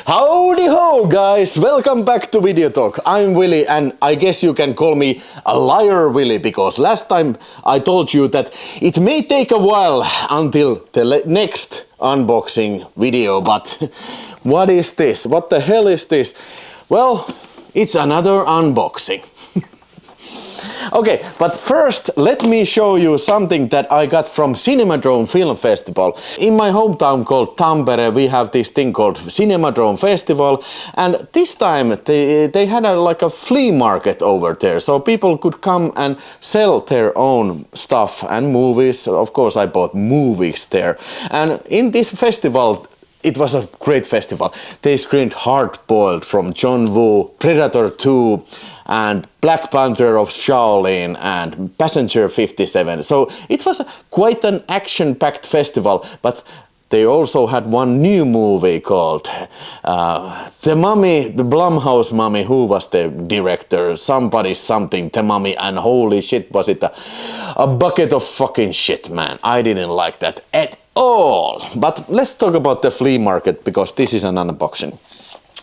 Howdy ho guys, welcome back to VideoTalk. I'm Willie and I guess you can call me a liar Willie because last time I told you that it may take a while until the next unboxing video, but what is this? What the hell is this? Well, it's another unboxing. Okay, but first let me show you something that I got from Cinemadrome Film Festival. In my hometown called Tampere we have this thing called Cinemadrome Festival, and this time they had like a flea market over there, so people could come and sell their own stuff and movies. Of course I bought movies there, and in this festival it was a great festival. They screened Hard Boiled from John Woo, Predator 2 and Black Panther of Shaolin and Passenger 57. So it was quite an action-packed festival, but they also had one new movie called The Mummy, the Blumhouse Mummy. Who was the director? Somebody something, The Mummy, and holy shit was it a bucket of fucking shit, man. I didn't like that at all. But let's talk about the flea market because this is an unboxing.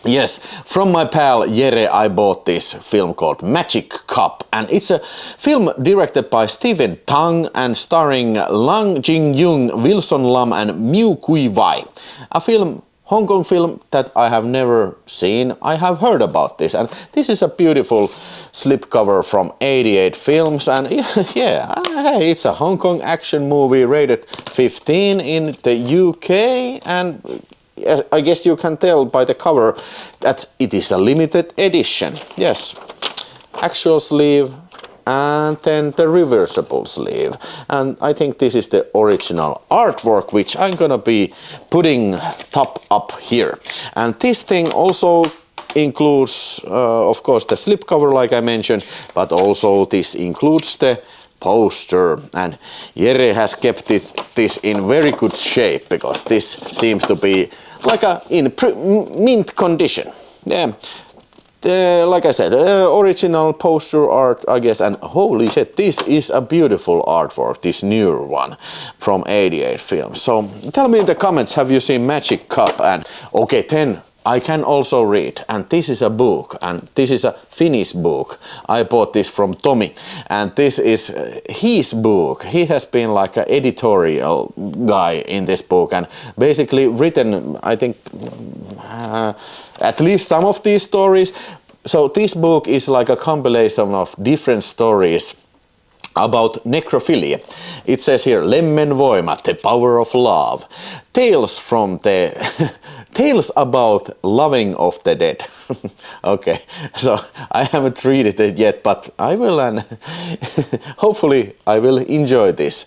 Yes, from my pal Jere I bought this film called Magic Cup, and it's a film directed by Stephen Tang and starring Lang Jing-young, Wilson Lam and Miu Kui Wai. A film, Hong Kong film that I have never seen. I have heard about this, and this is a beautiful slipcover from 88 Films, and yeah, hey, it's a Hong Kong action movie rated 15 in the UK, and I guess you can tell by the cover that it is a limited edition. Yes, actual sleeve and then the reversible sleeve. And I think this is the original artwork, which I'm gonna be putting top up here. And this thing also includes, of course, the slipcover like I mentioned, but also this includes the poster, and Jere has kept this in very good shape because this seems to be like in mint condition. Yeah, like I said, original poster art, I guess, and holy shit, this is a beautiful artwork, this newer one from 88 Films. So tell me in the comments, have you seen Magic Cup? And okay, then I can also read, and this is a book, and this is a Finnish book. I bought this from Tommy, and this is his book. He has been like an editorial guy in this book and basically written, I think, at least some of these stories. So this book is like a compilation of different stories about necrophilia. It says here, Lemmen, Voima, the power of love. Tales from the tales about loving of the dead. Okay, so I haven't read it yet, but I will, and hopefully I will enjoy this.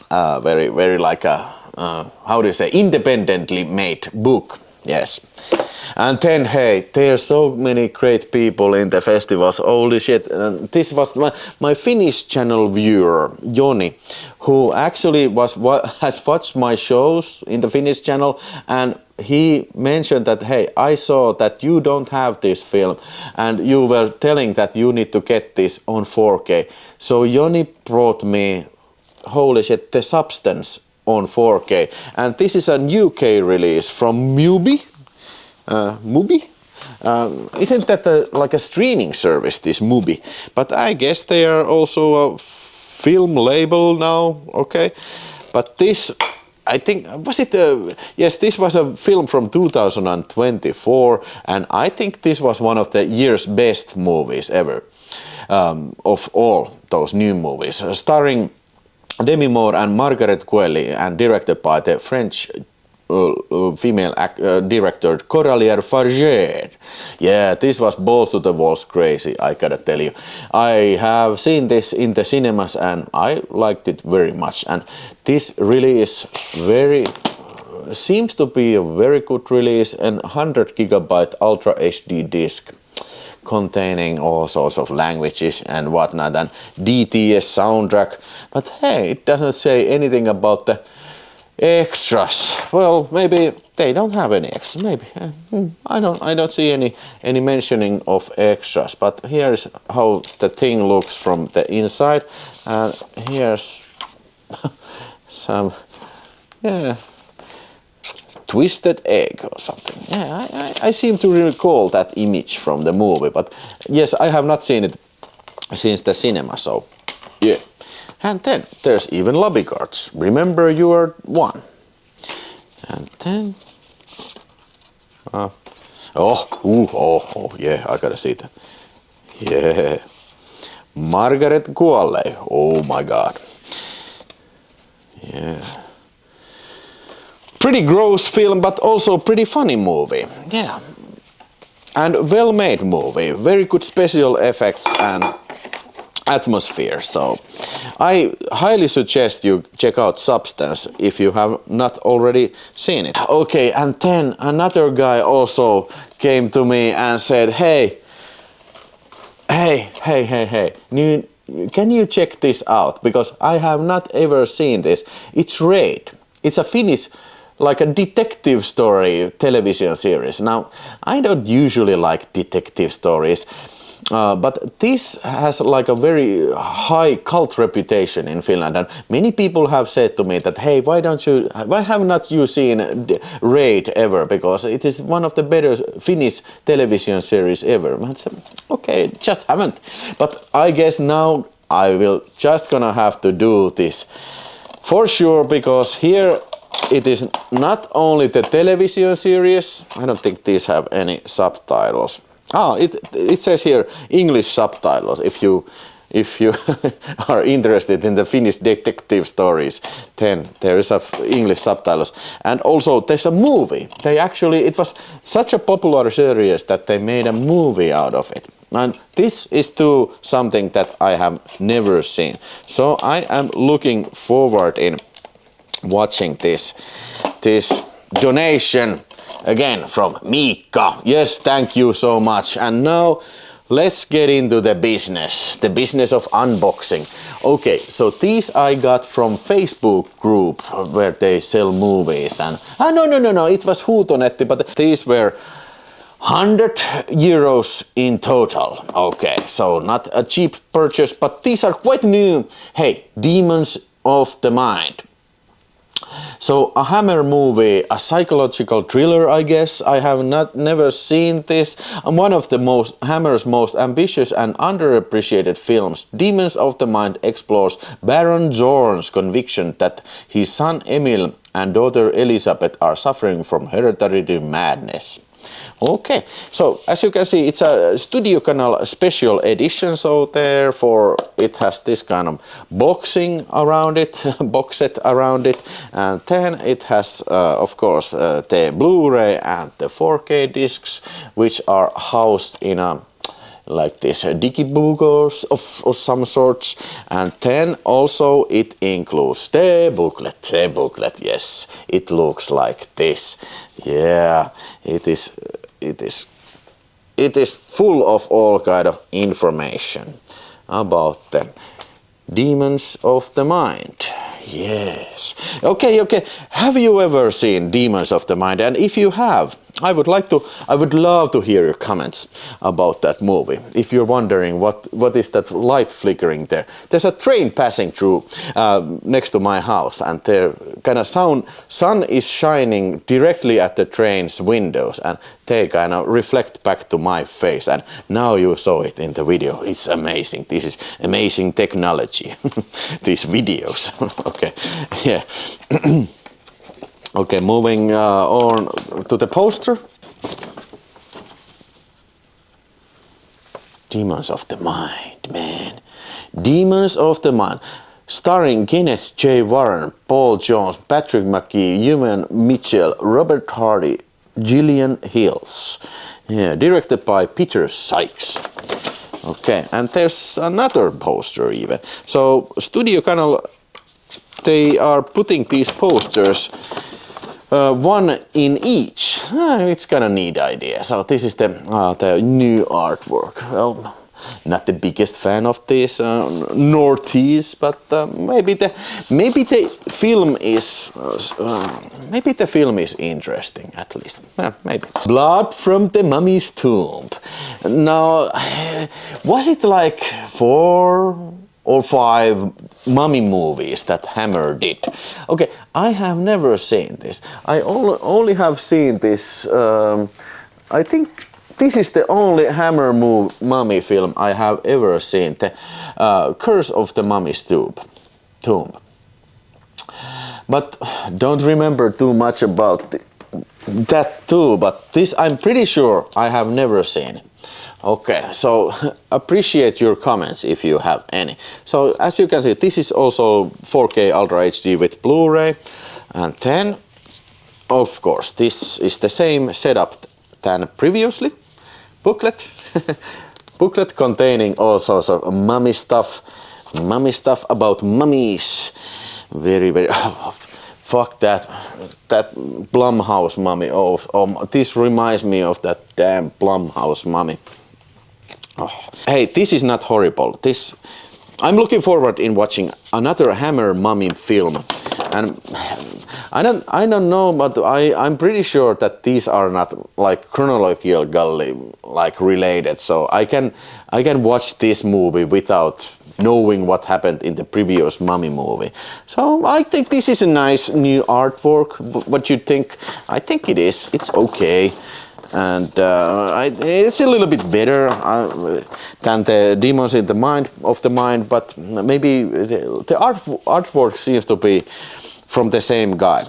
Very like a how do you say, independently made book. Yes. And then, hey, there's so many great people in the festivals. Holy shit. And this was my Finnish channel viewer, Joni, who actually has watched my shows in the Finnish channel, and he mentioned that, hey, I saw that you don't have this film and you were telling that you need to get this on 4K. So Joni brought me, holy shit, The Substance on 4K. And this is a UK release from Mubi. Mubi? Isn't that like a streaming service, this Mubi? But I guess they are also a film label now, okay? But this, I think, was it, yes, this was a film from 2024, and I think this was one of the year's best movies ever, of all those new movies, starring Demi Moore and Margaret Qualley, and directed by the French female director Coralie Farger. Yeah, this was balls to the walls crazy, I gotta tell you. I have seen this in the cinemas and I liked it very much, and this really is seems to be a very good release, and 100 GB Ultra HD disc containing all sorts of languages and whatnot, and DTS soundtrack. But hey, it doesn't say anything about the extras. Well, maybe they don't have any extras. Maybe I don't see any mentioning of extras. But here's how the thing looks from the inside, and here's some Twisted Egg or something. Yeah, I seem to recall that image from the movie, but yes, I have not seen it since the cinema, so yeah. And then there's even lobby cards. Remember you are one. And then oh yeah, I gotta see that. Yeah. Margaret Qualley. Oh my god. Yeah. Pretty gross film, but also pretty funny movie. Yeah. And well-made movie. Very good special effects and atmosphere. So I highly suggest you check out Substance if you have not already seen it. Okay, and then another guy also came to me and said, hey, can you check this out? Because I have not ever seen this. It's Raid. It's a Finnish, like a detective story television series. Now, I don't usually like detective stories, but this has like a very high cult reputation in Finland, and many people have said to me that, hey, why have not you seen Raid ever? Because it is one of the better Finnish television series ever. I said, okay, just haven't. But I guess now I will just gonna have to do this for sure, because here it is not only the television series. I don't think these have any subtitles. It says here English subtitles. If you are interested in the Finnish detective stories, then there is English subtitles. And also there's a movie. It was such a popular series that they made a movie out of it. And this is something that I have never seen. So I am looking forward in watching this donation again from Miikka. Yes, thank you so much. And now let's get into the business of unboxing. Okay, so these I got from Facebook group where they sell movies. And no, it was Huutonetti, but these were 100 euros in total. Okay, so not a cheap purchase, but these are quite new. Hey, Demons of the Mind. So a Hammer movie, a psychological thriller, I guess. I have never seen this. One of the Hammer's most ambitious and underappreciated films, Demons of the Mind explores Baron Zorn's conviction that his son Emil and daughter Elizabeth are suffering from hereditary madness. Okay, so as you can see, it's a Studio Canal special edition, so therefore it has this kind of boxing around it, box set around it, and then it has, of course, the Blu-ray and the 4K discs, which are housed in a like this Digibook of some sorts, and then also it includes the booklet, yes, it looks like this. Yeah, it is full of all kind of information about the Demons of the Mind. Yes. Okay. Have you ever seen Demons of the Mind? And if you have, I would love to hear your comments about that movie. If you're wondering what is that light flickering there, there's a train passing through next to my house, and there kind of sun is shining directly at the train's windows, and they kind of reflect back to my face. And now you saw it in the video. It's amazing. This is amazing technology. These videos. Okay. Yeah. Okay, moving on to the poster. Demons of the Mind, man. Demons of the Mind. Starring Kenneth J. Warren, Paul Jones, Patrick McGee, Ewan Mitchell, Robert Hardy, Gillian Hills. Yeah, directed by Peter Sykes. Okay, and there's another poster even. So Studio Canal, they are putting these posters one in each. It's kind of neat idea. So this is the new artwork. Well, not the biggest fan of this, nor these, but maybe the film is interesting at least. Maybe. Blood from the Mummy's Tomb. Now, was it like 4 or 5 mummy movies that Hammer did. Okay, I have never seen this. I only have seen this, I think this is the only Hammer mummy film I have ever seen, the Curse of the Mummy's Tomb. But don't remember too much about that too, but this I'm pretty sure I have never seen it. Okay, so appreciate your comments if you have any. So as you can see, this is also 4K Ultra HD with Blu-ray, and then of course this is the same setup than previously. Booklet, booklet containing all sorts of mummy stuff about mummies. Very fuck that Blumhouse mummy. Oh, this reminds me of that damn Blumhouse mummy. Oh. Hey, this is not horrible. I'm looking forward in watching another Hammer mummy film, and I don't know, but I'm pretty sure that these are not like chronologically like related. So I can watch this movie without knowing what happened in the previous mummy movie. So I think this is a nice new artwork. What you think? I think it is. It's okay. And it's a little bit better than the Demons in the Mind of the Mind, but maybe the artwork seems to be from the same guy.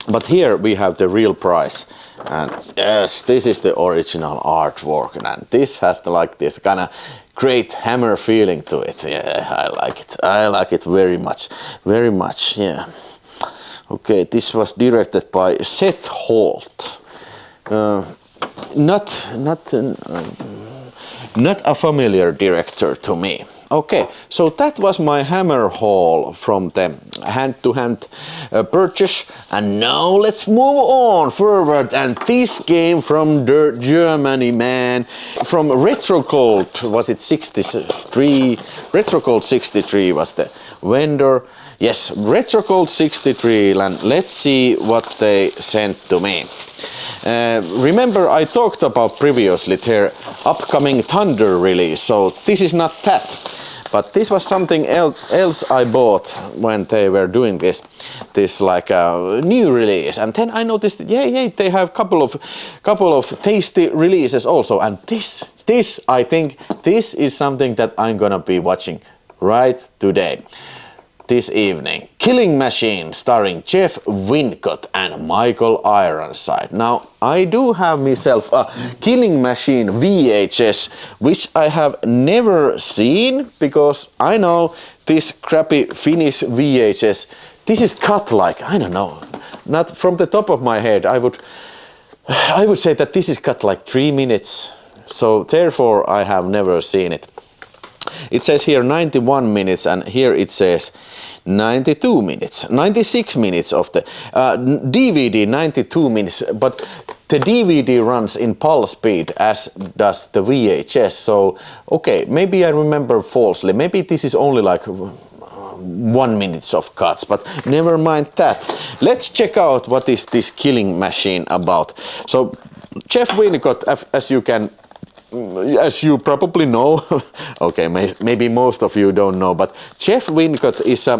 But here we have the real price, and yes, this is the original artwork, and this has like this kind of great Hammer feeling to it. Yeah, I like it. I like it very much, yeah. Okay, this was directed by Seth Holt. Not a familiar director to me. Okay, so that was my Hammer haul from the hand-to-hand purchase, and now let's move on forward. And this came from Germany, man, from RETROGOLD. Was it 63? RETROGOLD 63 was the vendor. Yes, RETROGOLD 63, and let's see what they sent to me. Remember, I talked about previously their upcoming Thunder release, so this is not that. But this was something else I bought when they were doing this like new release, and then I noticed that they have couple of tasty releases also, and this I think this is something that I'm gonna be watching right today. This evening, Killing Machine starring Jeff Wincott and Michael Ironside. Now, I do have myself a Killing Machine VHS, which I have never seen, because I know this crappy Finnish VHS, this is cut like, I don't know, not from the top of my head, I would say that this is cut like 3 minutes, so therefore I have never seen it. It says here 91 minutes, and here it says 92 minutes, 96 minutes of the DVD, 92 minutes, but the DVD runs in pulse speed as does the VHS, so okay, maybe I remember falsely, maybe this is only like 1 minute of cuts, but never mind that. Let's check out what is this Killing Machine about. So Jeff Wincott, as you probably know, okay, maybe most of you don't know, but Jeff Wincott is a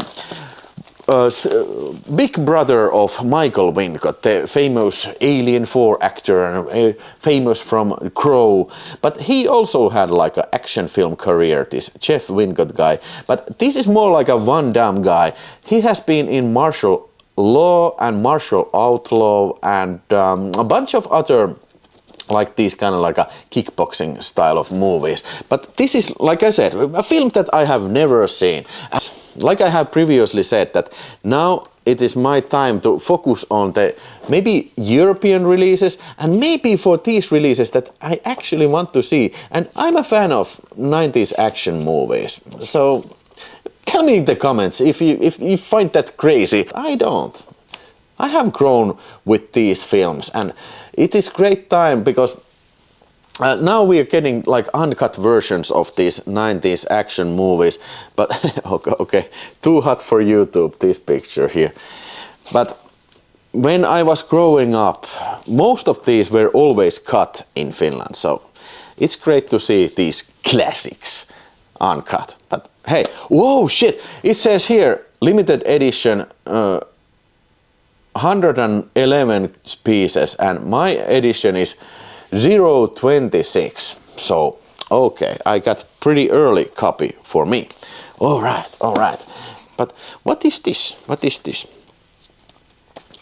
big brother of Michael Wincott, the famous Alien 4 actor and famous from Crow. But he also had like an action film career, this Jeff Wincott guy. But this is more like a Van Damme guy. He has been in martial law and martial outlaw and a bunch of other like these kind of like a kickboxing style of movies. But this is, like I said, a film that I have never seen. Like I have previously said, that now it is my time to focus on the maybe European releases, and maybe for these releases that I actually want to see. And I'm a fan of 90s action movies. So tell me in the comments if you find that crazy. I don't. I have grown with these films, and it is great time because now we are getting like uncut versions of these 90s action movies. But okay, too hot for YouTube, this picture here. But when I was growing up, most of these were always cut in Finland. So it's great to see these classics uncut. But Hey, whoa, shit! It says here, limited edition, 111 pieces, and my edition is 026. So, okay, I got pretty early copy for me. All right. But what is this? What is this?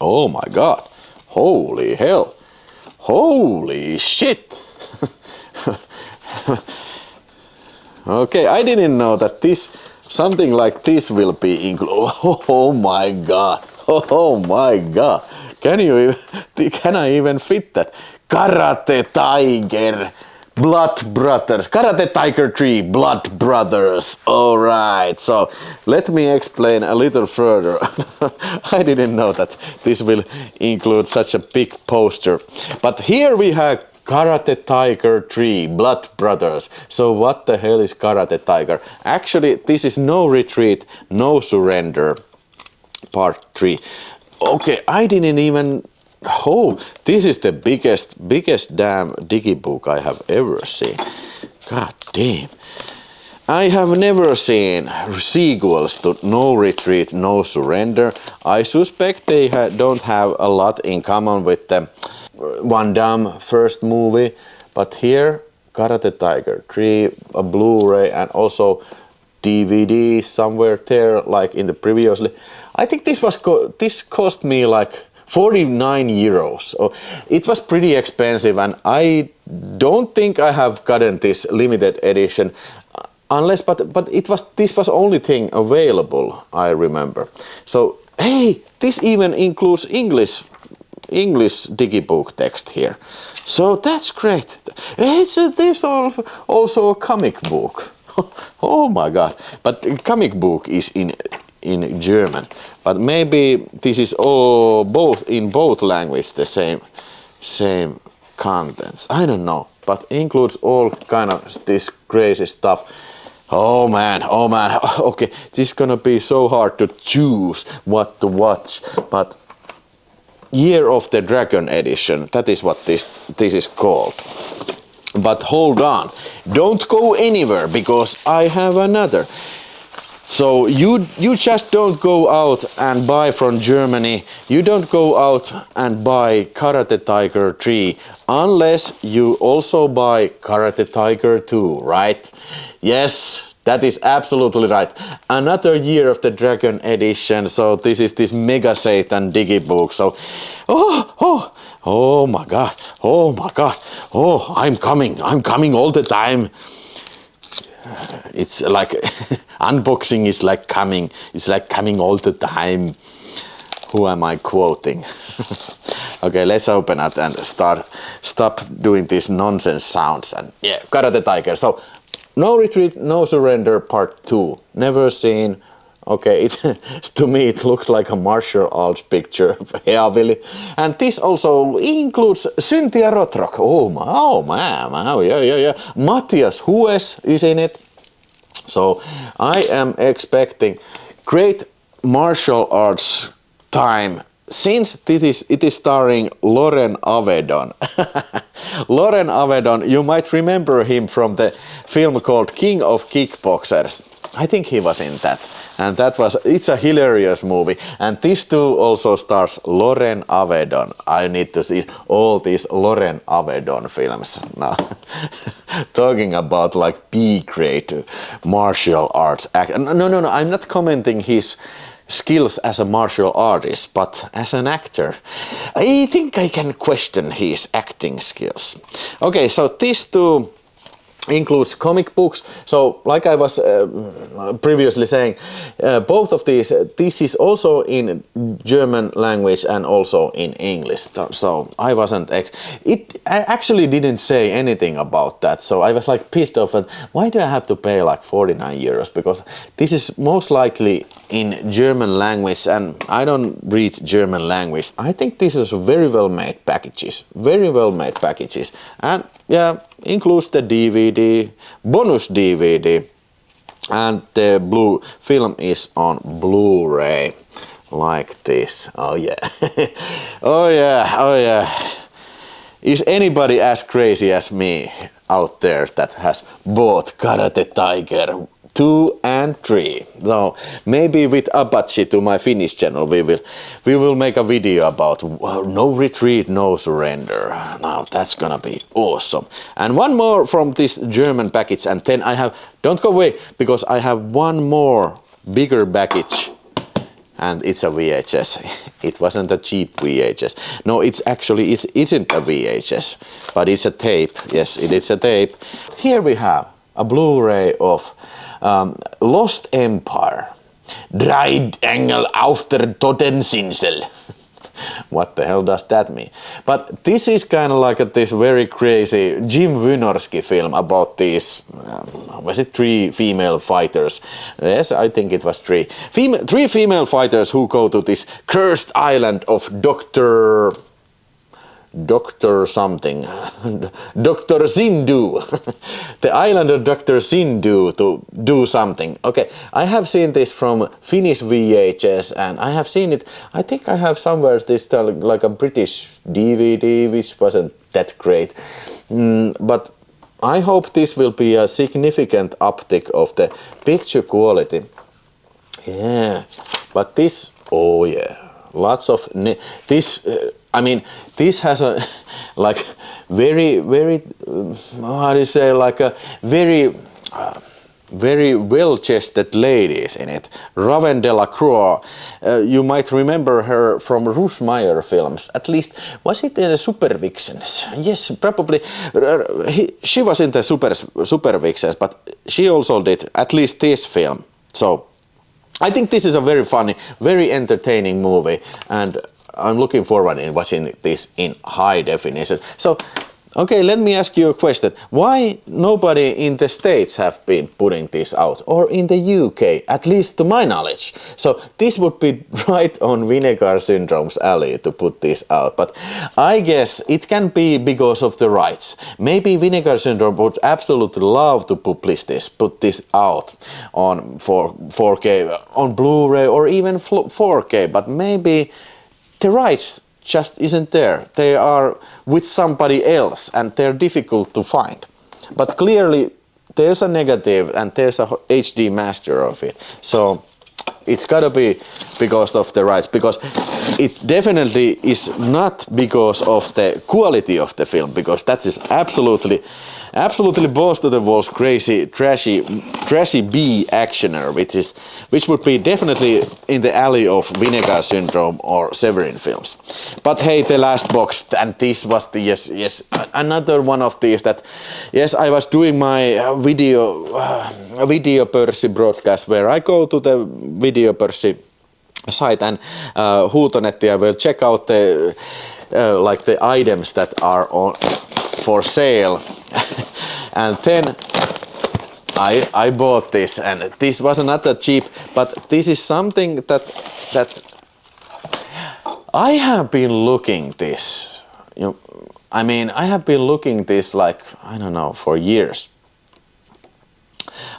Oh my God! Holy hell! Holy shit! Okay, I didn't know that something like this will be included. Oh my God! Oh my God! Can I even fit that? Karate Tiger, Blood Brothers, Karate Tiger 3, Blood Brothers. All right, so let me explain a little further. I didn't know that this will include such a big poster. But here we have Karate Tiger 3, Blood Brothers. So what the hell is Karate Tiger? Actually, this is No Retreat, No Surrender, Part 3. Okay, I didn't even... Oh, this is the biggest damn Digibook I have ever seen. God damn. I have never seen sequels to No Retreat, No Surrender. I suspect they don't have a lot in common with the Van Damme first movie, but here Karate Tiger 3, a Blu-ray, and also DVD somewhere there, like in the previously. I think this cost me like 49 euros. So it was pretty expensive, and I don't think I have gotten this limited edition unless, but this was only thing available, I remember. So hey, this even includes English Digibook text here. So that's great. This also a comic book. Oh my God! But comic book is in German. But maybe this is in both languages the same contents. I don't know. But includes all kind of this crazy stuff. Oh man. Okay, this is gonna be so hard to choose what to watch. But Year of the Dragon edition, that is what this is called. But hold on, don't go anywhere because I have another. So you just don't go out and buy from Germany, you don't go out and buy Karate Tiger 3 unless you also buy Karate Tiger 2, right? Yes. That is absolutely right. Another Year of the Dragon edition. So this is this Mega Satan Digibook. So, oh my God. Oh, I'm coming all the time. It's like unboxing is like coming. It's like coming all the time. Who am I quoting? Okay, let's open it and stop doing these nonsense sounds. And yeah, Karate Tiger. So. No Retreat, No Surrender Part 2. Never seen. Okay, to me it looks like a martial arts picture. Yeah, Willie. And this also includes Cynthia Rothrock. Oh man, yeah. Matthias Hues is in it. So I am expecting great martial arts time. Since it is starring Loren Avedon. Loren Avedon, you might remember him from the film called King of Kickboxers. I think he was in that. And it's a hilarious movie. And this too also stars Loren Avedon. I need to see all these Loren Avedon films now. Talking about like B-grade martial arts. No, I'm not commenting his skills as a martial artist, but as an actor, I think I can question his acting skills. Okay, so these two includes comic books. So like I was previously saying, both of these, this is also in German language and also in English. So I wasn't, I actually didn't say anything about that. So I was like pissed off at why do I have to pay like 49 euros? Because this is most likely in German language and I don't read German language. I think this is very well made packages. And yeah, includes the DVD, bonus DVD, and the film is on Blu-ray, like this. Oh yeah, oh yeah. Is anybody as crazy as me out there that has bought Karate Tiger 2 and 3. So maybe with Apache to my Finnish channel we will make a video about no retreat, no surrender. Now that's gonna be awesome. And one more from this German package, and then I have, don't go away, because I have one more bigger package. And it's a VHS. It wasn't a cheap VHS. No, it isn't a VHS, but it's a tape. Yes, it is a tape. Here we have a Blu-ray of Lost Empire. Dreid Engel auf der Toteninsel. What the hell does that mean? But this is kind of like this very crazy Jim Wynorski film about these, was it 3 female fighters? Yes, I think it was 3. 3 female fighters who go to this cursed island of Dr. something. Dr. Zindu. The island of Dr. Zindu to do something. Okay, I have seen this from Finnish VHS, and I have seen it, I think I have somewhere this like a British DVD, which wasn't that great. But I hope this will be a significant uptick of the picture quality. Yeah, but this, oh yeah, lots of this. I mean, this has a like very how do you say, like a very well-chested ladies in it. Raven de la Croix, you might remember her from Rushmeyer films. At least, was it in the Super Vixens? Yes, probably. She was in the Super Vixens, but she also did at least this film. So I think this is a very funny, very entertaining movie, and I'm looking forward in watching this in high definition. So, okay, let me ask you a question. Why nobody in the States have been putting this out, or in the UK, at least to my knowledge? So this would be right on Vinegar Syndrome's alley to put this out. But I guess it can be because of the rights. Maybe Vinegar Syndrome would absolutely love to publish this, put this out on 4K, on Blu-ray, or even 4K, but maybe the rights just isn't there. They are with somebody else and they're difficult to find. But clearly there's a negative and there's a HD master of it. So it's gotta be because of the rights, because it definitely is not because of the quality of the film, because that is absolutely balls to the walls crazy trashy B actioner, which would be definitely in the alley of Vinegar Syndrome or Severin films. But hey, the last box, and this was the yes another one of these that, yes, I was doing my video Pörssi broadcast where I go to the Video Pörssi site and Huutonetti, I will check out the like the items that are on for sale. And then I bought this, and this was not that cheap, but this is something that I have been looking this. I mean, I have been looking this like, I don't know, for years.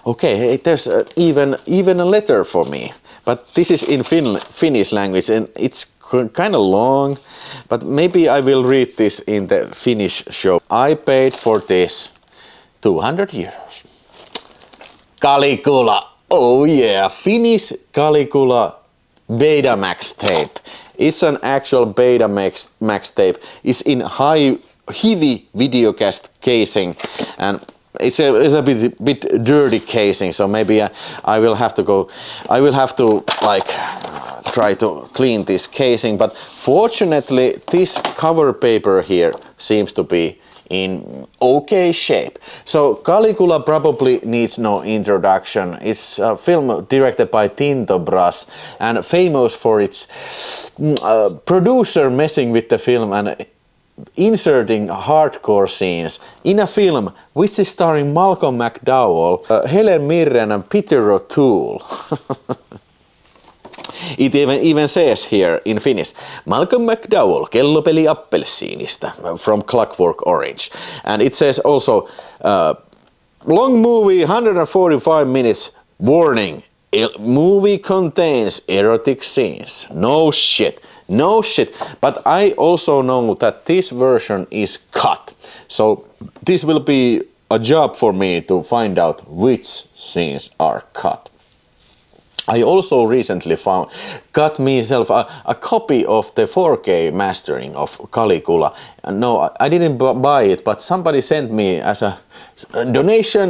Okay, there's even a letter for me, but this is in Finnish language, and it's kind of long, but maybe I will read this in the Finnish show. I paid for this 200 euros. Caligula, oh yeah, Finnish Caligula Betamax tape. It's an actual Betamax tape. It's in heavy videocast casing, and it's a bit dirty casing, so maybe I will have to like try to clean this casing, but fortunately this cover paper here seems to be in okay shape. So Caligula probably needs no introduction. It's a film directed by Tinto Brass and famous for its producer messing with the film and inserting hardcore scenes in a film which is starring Malcolm McDowell, Helen Mirren and Peter O'Toole. It even says here in Finnish, Malcolm McDowell, kellopeli appelsiinista, from Clockwork Orange. And it says also, long movie, 145 minutes, warning, movie contains erotic scenes. No shit. But I also know that this version is cut. So this will be a job for me to find out which scenes are cut. I also recently got myself a copy of the 4K mastering of Caligula. No, I didn't buy it, but somebody sent me as a donation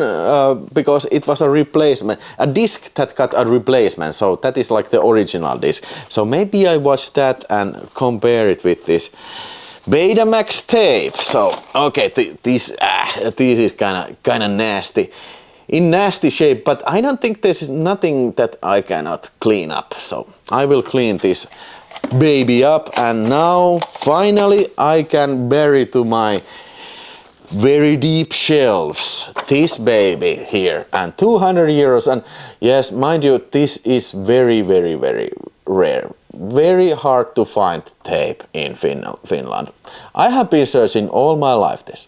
because it was a replacement, a disc that got a replacement. So that is like the original disc. So maybe I watch that and compare it with this Betamax tape. So okay, this is kind of nasty. In nasty shape, but I don't think there's nothing that I cannot clean up. So I will clean this baby up, and now finally I can bury to my very deep shelves this baby here, and 200 euros. And yes, mind you, this is very rare, very hard to find tape in Finland. I have been searching all my life this.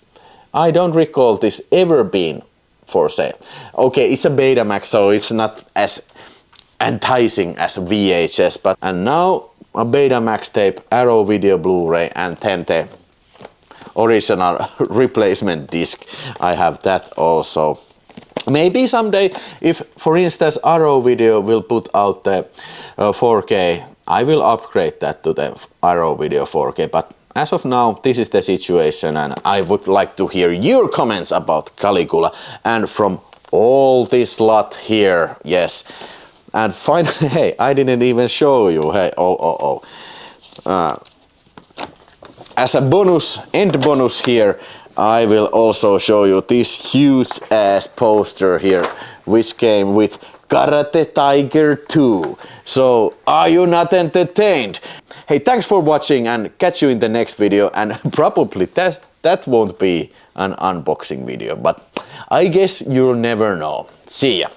I don't recall this ever being for sale. Okay, it's a Betamax, so it's not as enticing as VHS, but and now a Betamax tape, Arrow video Blu-ray, and then the original replacement disc. I have that also. Maybe someday, if for instance Arrow Video will put out the 4K, I will upgrade that to the Arrow Video 4K, but as of now, this is the situation, and I would like to hear your comments about Caligula and from all this lot here, yes. And finally, hey, I didn't even show you, hey, as a bonus, end bonus here, I will also show you this huge ass poster here, which came with Karate Tiger 2. So, are you not entertained? Hey, thanks for watching, and catch you in the next video, and probably that won't be an unboxing video, but I guess you'll never know. See ya!